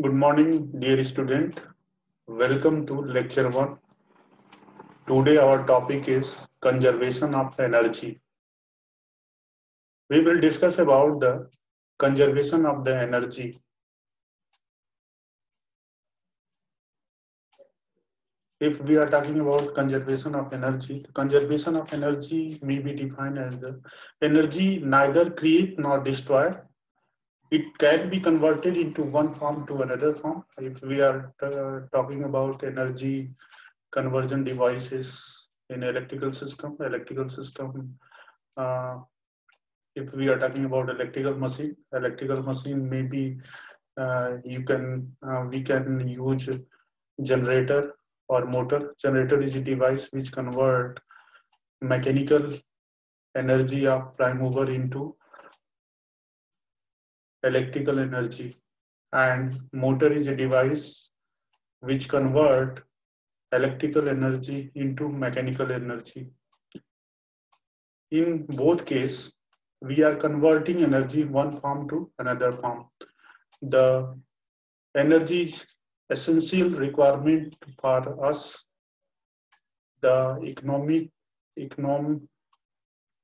Good morning, dear student. Welcome to lecture 1. Today our topic is conservation of energy. We will discuss about the conservation of the energy. If we are talking about conservation of energy may be defined as the energy neither create nor destroy. It can be converted into one form to another form. If we are talking about energy conversion devices in electrical system. Uh, if we are talking about electrical machine maybe we can use generator or motor. Generator is a device which convert mechanical energy of prime mover into electrical energy, and motor is a device which convert electrical energy into mechanical energy. In both cases, we are converting energy one form to another form. The energy is essential requirement for us. The econom,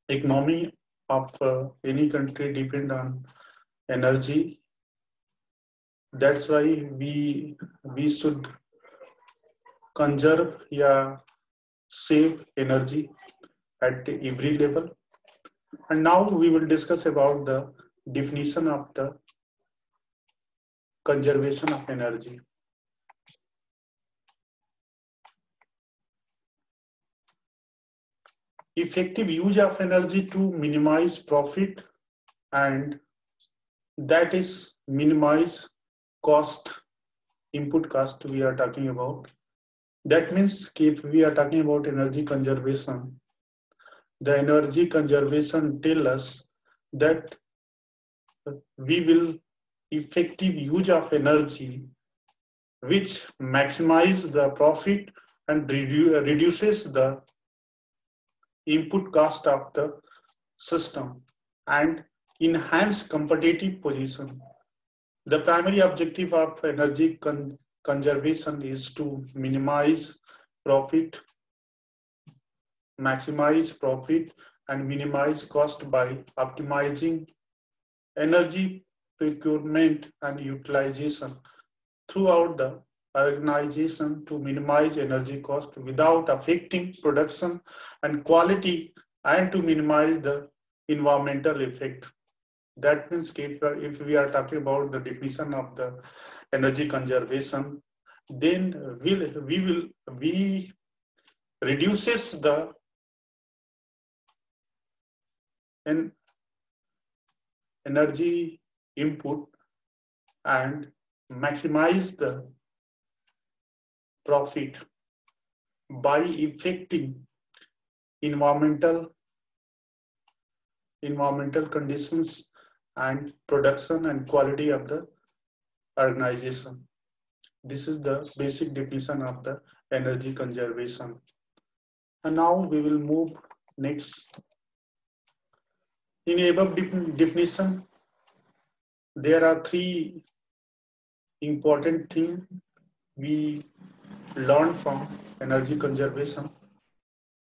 economy of any country depend on energy. That's why we should conserve, yeah, save energy at every level. And now we will discuss about the definition of the conservation of energy. Effective use of energy to minimize profit, and that is minimize cost, input cost we are talking about. That means if we are talking about energy conservation, the energy conservation tell us that we will effective use of energy which maximize the profit and reduces the input cost of the system and enhance competitive position. The primary objective of energy conservation is to maximize profit and minimize cost by optimizing energy procurement and utilization throughout the organization to minimize energy cost without affecting production and quality, and to minimize the environmental effect. That means if we are talking about the definition of the energy conservation, then we reduces the energy input and maximize the profit by affecting environmental conditions and production and quality of the organization. This is the basic definition of the energy conservation. And now we will move next. In above definition, there are three important things we learn from energy conservation.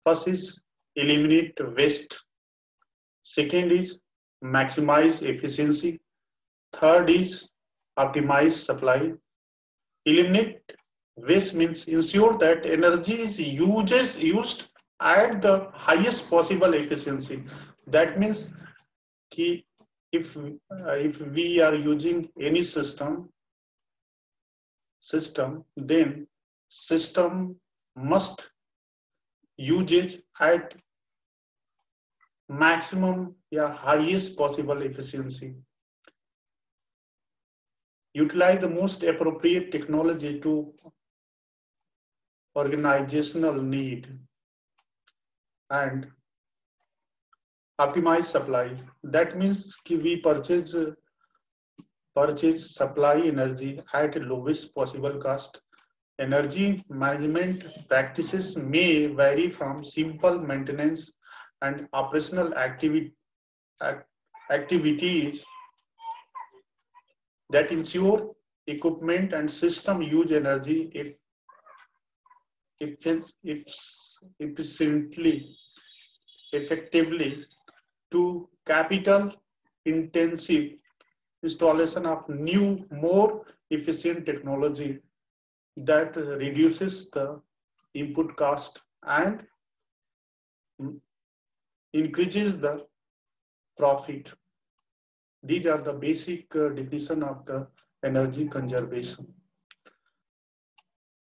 First is eliminate waste. Second is maximize efficiency. Third is optimize supply. Eliminate waste means ensure that energy is used at the highest possible efficiency. That means if we are using any system, then system must use it at maximum, yeah, highest possible efficiency. Utilize the most appropriate technology to organizational need, and optimize supply. That means we purchase supply energy at lowest possible cost. Energy management practices may vary from simple maintenance and operational activities that ensure equipment and system use energy efficiently, effectively to capital intensive installation of new, more efficient technology that reduces the input cost and increases the profit. These are the basic definition of the energy conservation.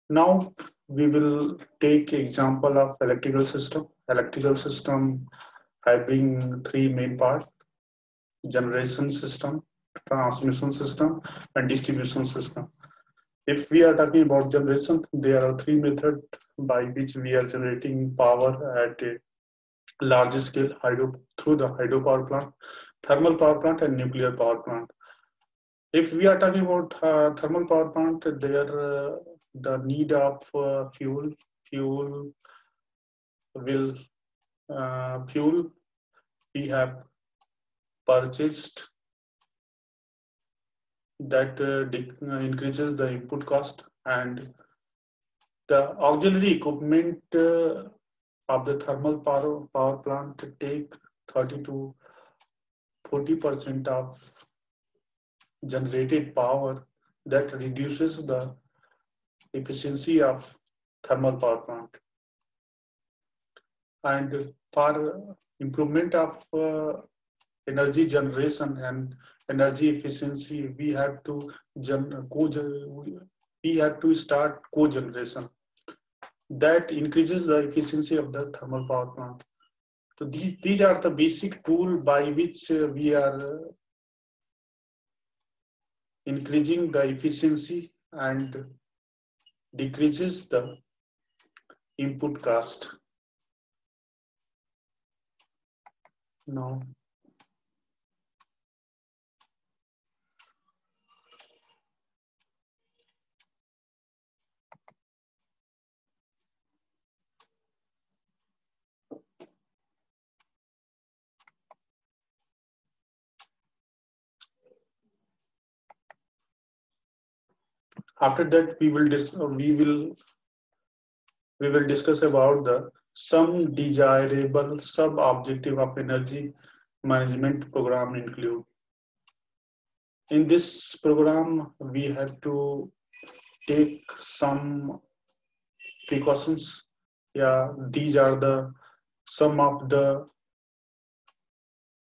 Now we will take example of electrical system. Electrical system having three main parts: generation system, transmission system, and distribution system. If we are talking about generation, there are three methods by which we are generating power at a large scale through the hydropower plant, thermal power plant, and nuclear power plant. If we are talking about thermal power plant, there the need of fuel will fuel we have purchased that increases the input cost, and the auxiliary equipment of the thermal power plant take 30 to 40% of generated power, that reduces the efficiency of thermal power plant. And for improvement of energy generation and energy efficiency, we have to start cogeneration. That increases the efficiency of the thermal power plant. So these are the basic tool by which we are increasing the efficiency and decreases the input cost. Now, after that we will discuss about the some desirable sub-objective of energy management program include. In this program, we have to take some precautions. Yeah, these are the some of the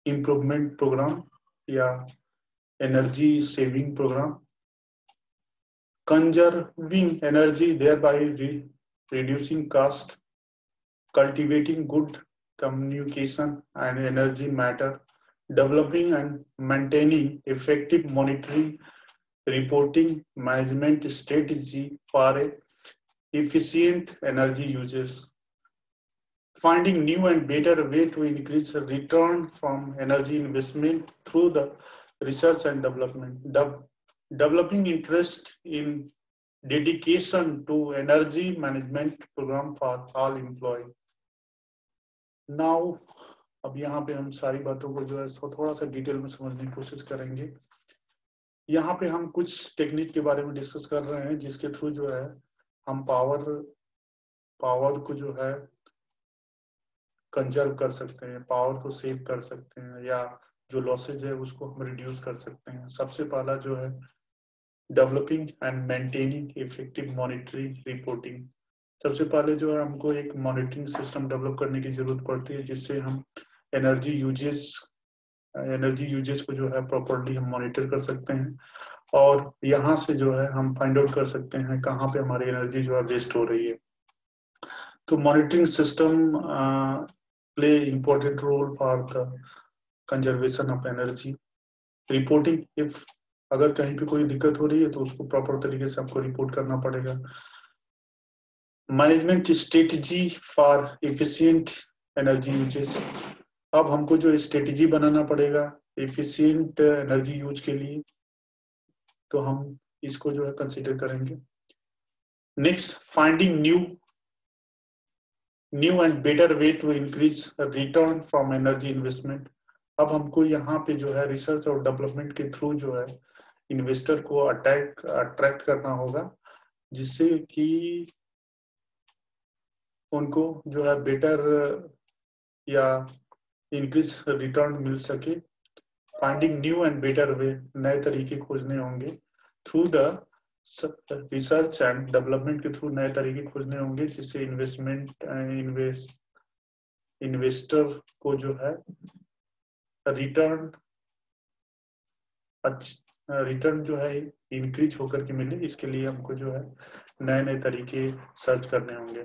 improvement program. Yeah, energy saving program. Conserving energy, thereby reducing cost, cultivating good communication and energy matter, developing and maintaining effective monitoring, reporting, management strategy for efficient energy uses, finding new and better way to increase return from energy investment through the research and development, developing interest in dedication to energy management program for all employees. Now, अब यहाँ पे हम सारी बातों को जो है थोड़ा सा डिटेल में समझने की कोशिश करेंगे. यहाँ पे हम कुछ टेक्निक के बारे में डिस्कस कर रहे हैं जिसके थ्रू जो है हम पावर को जो है कंजर्व कर सकते हैं, पावर को सेव कर सकते हैं, या जो लॉसेज है उसको हम रिड्यूस कर सकते हैं. सबसे पहला जो है developing and maintaining effective monitoring reporting. सबसे पहले जो है हमको एक मॉनिटरिंग सिस्टम डेवलप करने की जरूरत पड़ती है जिससे हम एनर्जी यूजेस को जो है प्रॉपर्ली हम मॉनिटर कर सकते हैं, और यहाँ से जो है हम फाइंड आउट कर सकते हैं कहाँ पे हमारी एनर्जी जो है वेस्ट हो रही है. तो monitoring system play important role for the conservation of energy. Reporting, if अगर कहीं पे कोई दिक्कत हो रही है तो उसको प्रॉपर तरीके से आपको रिपोर्ट करना पड़ेगा. Management strategy for efficient energy uses. अब हमको जो स्ट्रेटजी बनाना पड़ेगा एफिशिएंट एनर्जी यूज के लिए, तो हम इसको जो है कंसीडर करेंगे. Next, finding new and better way to increase return from energy investment. अब हमको यहाँ पे जो है रिसर्च और डेवलपमेंट के थ्रू जो है इन्वेस्टर को अट्रैक्ट करना होगा, जिससे कि उनको जो है बेटर या इंक्रीज रिटर्न मिल सके। फाइंडिंग न्यू एंड बेटर वे, नए तरीके खोजने होंगे। Through the research and development के थ्रू नए तरीके खोजने होंगे, जिससे इन्वेस्टर को जो है रिटर्न जो है इंक्रीज होकर के मिले। इसके लिए हमको जो है नए नए तरीके सर्च करने होंगे।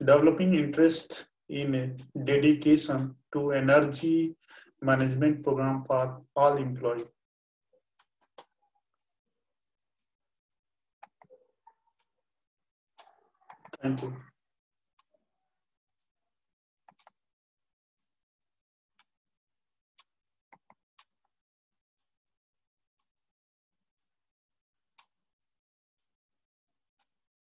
Developing interest in dedication to energy management programme for all employ. Thank you.